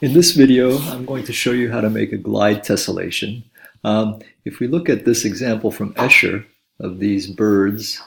In this video, I'm going to show you how to make a glide tessellation. If we look at this example from Escher of these birds,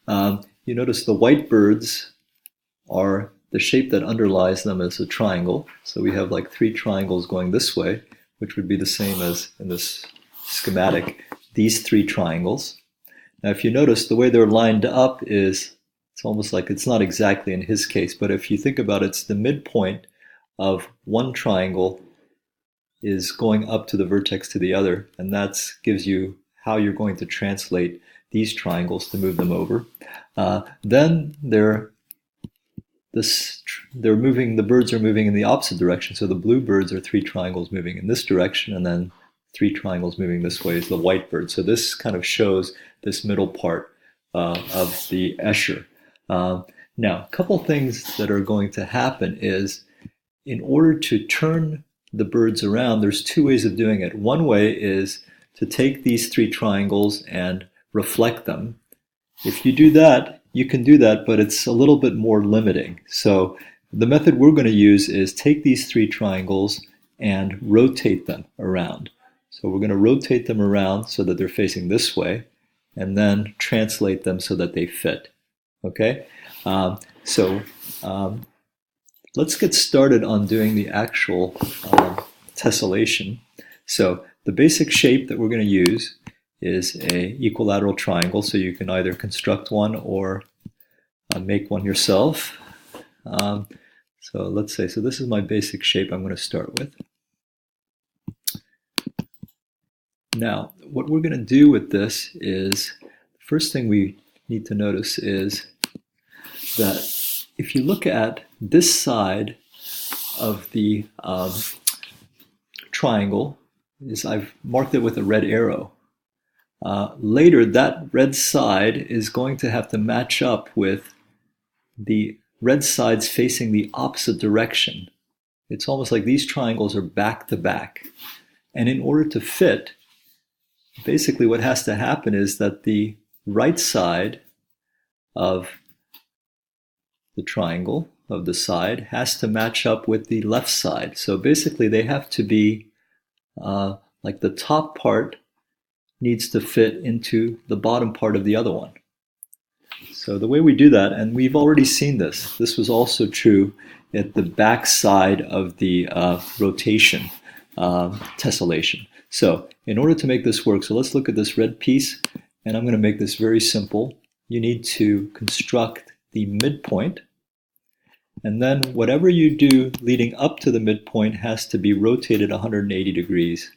you notice the white birds are the shape that underlies them as a triangle. So we have like three triangles going this way, which would be the same as in this schematic, these three triangles. Now, if you notice, the way they're lined up is, it's almost like it's not exactly in his case, but if you think about it, it's the midpoint of one triangle is going up to the vertex to the other, and that gives you how you're going to translate these triangles to move them over. Then the birds are moving in the opposite direction, so the blue birds are three triangles moving in this direction, and then three triangles moving this way is the white bird. So this kind of shows this middle part of the Escher. Now, a couple things that are going to happen is, in order to turn the birds around, there's two ways of doing it. One way is to take these three triangles and reflect them. If you do that, you can do that, but it's a little bit more limiting. So the method we're going to use is take these three triangles and rotate them around. So we're going to rotate them around so that they're facing this way, and then translate them so that they fit. Okay? Let's get started on doing the actual tessellation. So the basic shape that we're going to use is a equilateral triangle, so you can either construct one or make one yourself. So let's say, so this is my basic shape I'm going to start with. Now, what we're going to do with this is, the first thing we need to notice is that if you look at this side of the triangle, I've marked it with a red arrow. Later, that red side is going to have to match up with the red sides facing the opposite direction. It's almost like these triangles are back to back. And in order to fit, basically what has to happen is that the right side of the triangle, of the side, has to match up with the left side. So basically they have to be, like the top part needs to fit into the bottom part of the other one. So the way we do that, and we've already seen this, this was also true at the back side of the rotation tessellation. So in order to make this work, so let's look at this red piece, and I'm going to make this very simple. You need to construct the midpoint, and then whatever you do leading up to the midpoint has to be rotated 180 degrees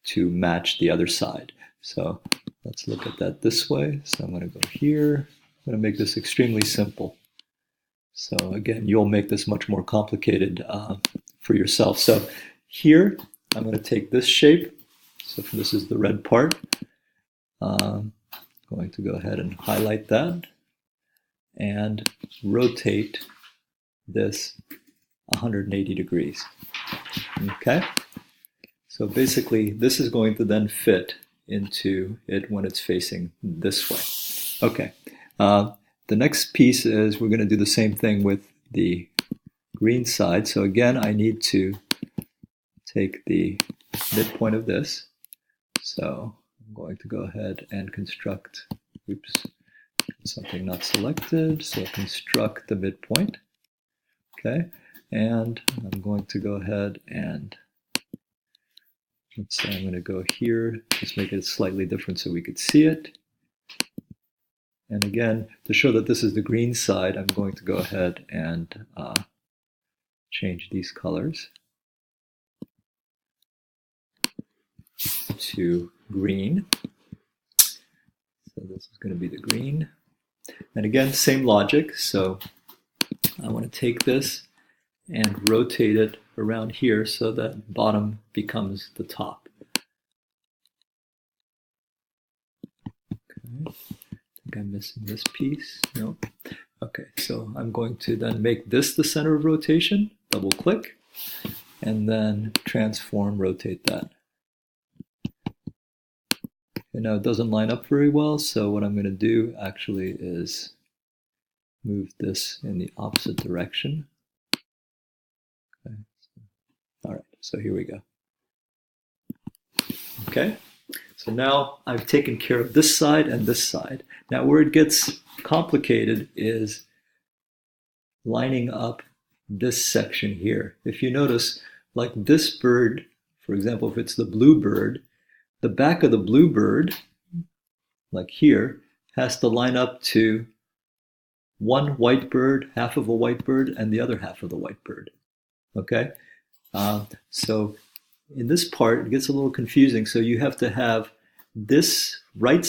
to match the other side. So let's look at that this way. So I'm going to go here. I'm going to make this extremely simple. So again, you'll make this much more complicated for yourself. So here, I'm going to take this shape. So this is the red part. I'm going to go ahead and highlight that and rotate this 180 degrees. Okay? So basically, this is going to then fit into it when it's facing this way. Okay. The next piece is we're going to do the same thing with the green side. So again, I need to take the midpoint of this. So I'm going to go ahead and construct, oops, something not selected. So construct the midpoint. Okay. And I'm going to go ahead and, let's say I'm going to go here, just make it slightly different so we could see it. And again, to show that this is the green side, I'm going to go ahead and change these colors to green. So this is going to be the green. And again, same logic. So I want to take this and rotate it around here so that bottom becomes the top. Okay. I think I'm missing this piece. No. Okay, so I'm going to then make this the center of rotation, double click, and then transform, rotate that. And now it doesn't line up very well, so what I'm going to do actually is move this in the opposite direction. Okay. All right, so here we go. Okay, so now I've taken care of this side and this side. Now where it gets complicated is lining up this section here. If you notice, like this bird, for example, if it's the blue bird, the back of the blue bird, like here, has to line up to one white bird, half of a white bird, and the other half of the white bird. Okay? So in this part, it gets a little confusing. So you have to have this right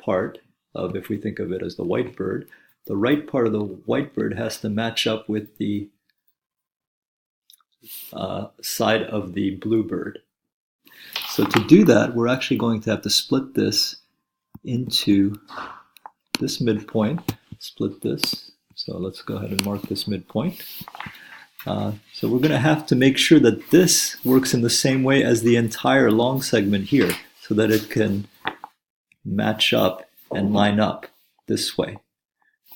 part of, if we think of it as the white bird, the right part of the white bird has to match up with the side of the blue bird. So to do that, we're actually going to have to split this into this midpoint, split this. So let's go ahead and mark this midpoint. So we're going to have to make sure that this works in the same way as the entire long segment here, so that it can match up and line up this way.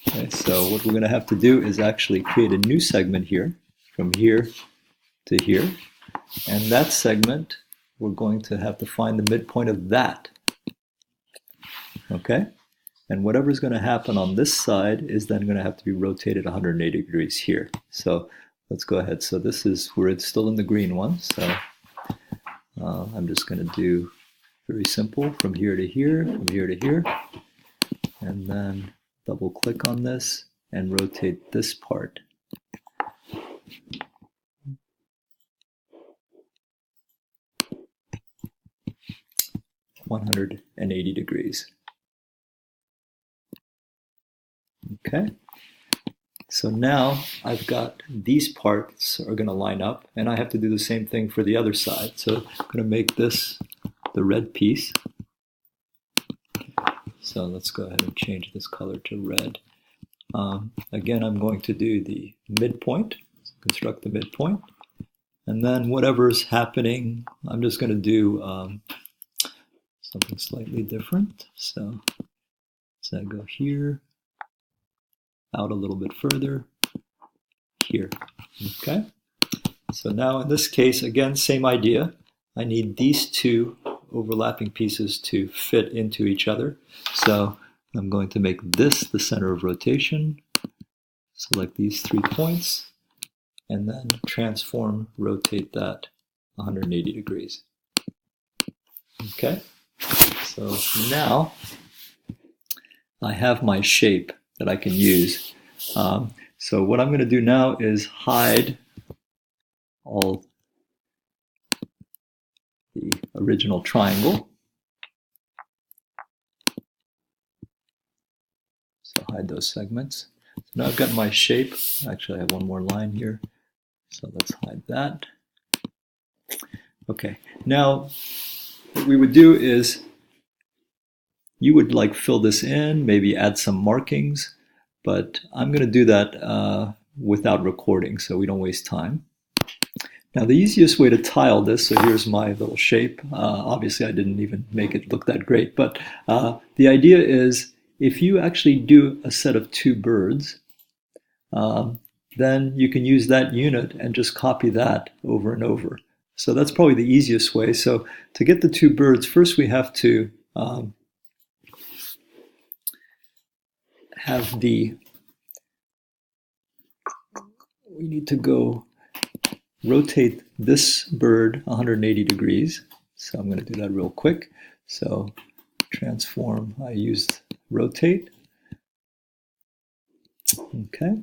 Okay, so what we're going to have to do is actually create a new segment here, from here to here. And that segment, we're going to have to find the midpoint of that. Okay? And whatever's going to happen on this side is then going to have to be rotated 180 degrees here. So let's go ahead. So this is where it's still in the green one. So I'm just going to do very simple, from here to here, from here to here. And then double click on this and rotate this part. (180 degrees). Okay, so now I've got these parts are going to line up, and I have to do the same thing for the other side. So I'm going to make this the red piece. So let's go ahead and change this color to red. Again, I'm going to do the midpoint, construct the midpoint, and then whatever's happening, I'm just going to do something slightly different. So I go here, out a little bit further, here. Okay. So now in this case, again, same idea. I need these two overlapping pieces to fit into each other. So I'm going to make this the center of rotation, select these 3 points, and then transform, rotate that 180 degrees. Okay, so now I have my shape that I can use. So what I'm going to do now is hide all the original triangle. So hide those segments. So now I've got my shape. Actually, I have one more line here. So let's hide that. Okay, now what we would do is you would like fill this in, maybe add some markings, but I'm going to do that without recording so we don't waste time. Now the easiest way to tile this, so here's my little shape. Obviously I didn't even make it look that great, but the idea is if you actually do a set of 2 birds, then you can use that unit and just copy that over and over. So that's probably the easiest way. So to get the 2 birds, first we have to we need to go rotate this bird 180 degrees. So I'm going to do that real quick. So transform, I used rotate. Okay.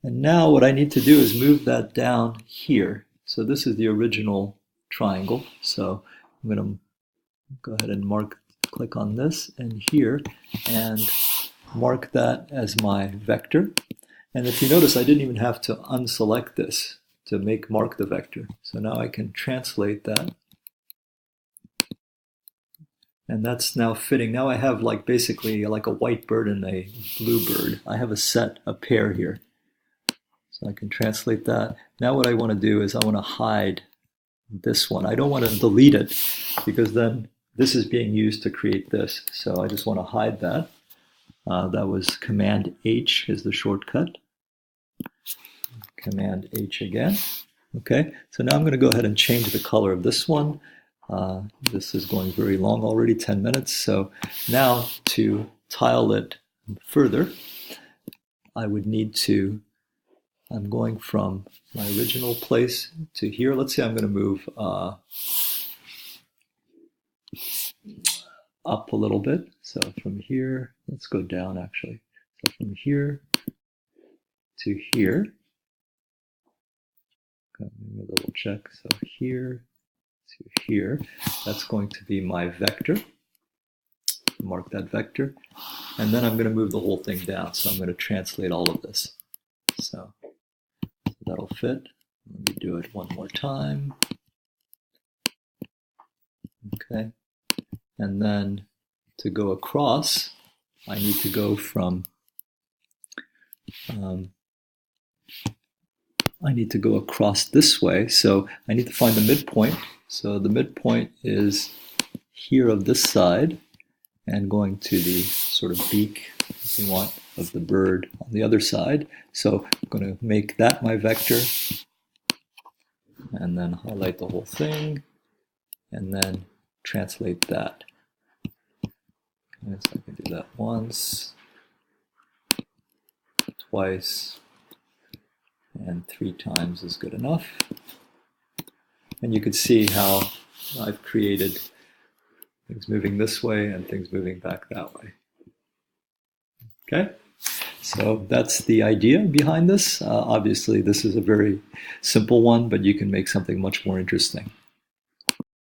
And now what I need to do is move that down here. So this is the original triangle. So I'm going to go ahead and click on this and here, and mark that as my vector. And if you notice, I didn't even have to unselect this to mark the vector. So now I can translate that. And that's now fitting. Now I have basically like a white bird and a blue bird. I have a pair here. So I can translate that. Now what I want to do is I want to hide this one. I don't want to delete it because then this is being used to create this. So I just want to hide that. That was Command H is the shortcut. Command H again. Okay, so now I'm going to go ahead and change the color of this one. This is going very long already, 10 minutes. So now to tile it further, I would need to, I'm going from my original place to here. Let's say I'm going to move up a little bit. So from here, let's go down actually. So from here to here, a little check. So here to here, that's going to be my vector. Mark that vector. And then I'm going to move the whole thing down. So I'm going to translate all of this. So that'll fit. Let me do it one more time. Okay. And then to go across, I need to go from, I need to go across this way. So I need to find the midpoint. So the midpoint is here of this side and going to the sort of beak, if you want, of the bird on the other side. So I'm going to make that my vector and then highlight the whole thing and then translate that. Okay, so I can do that once, twice, and 3 times is good enough. And you can see how I've created things moving this way and things moving back that way. Okay, so that's the idea behind this. Obviously, this is a very simple one, but you can make something much more interesting.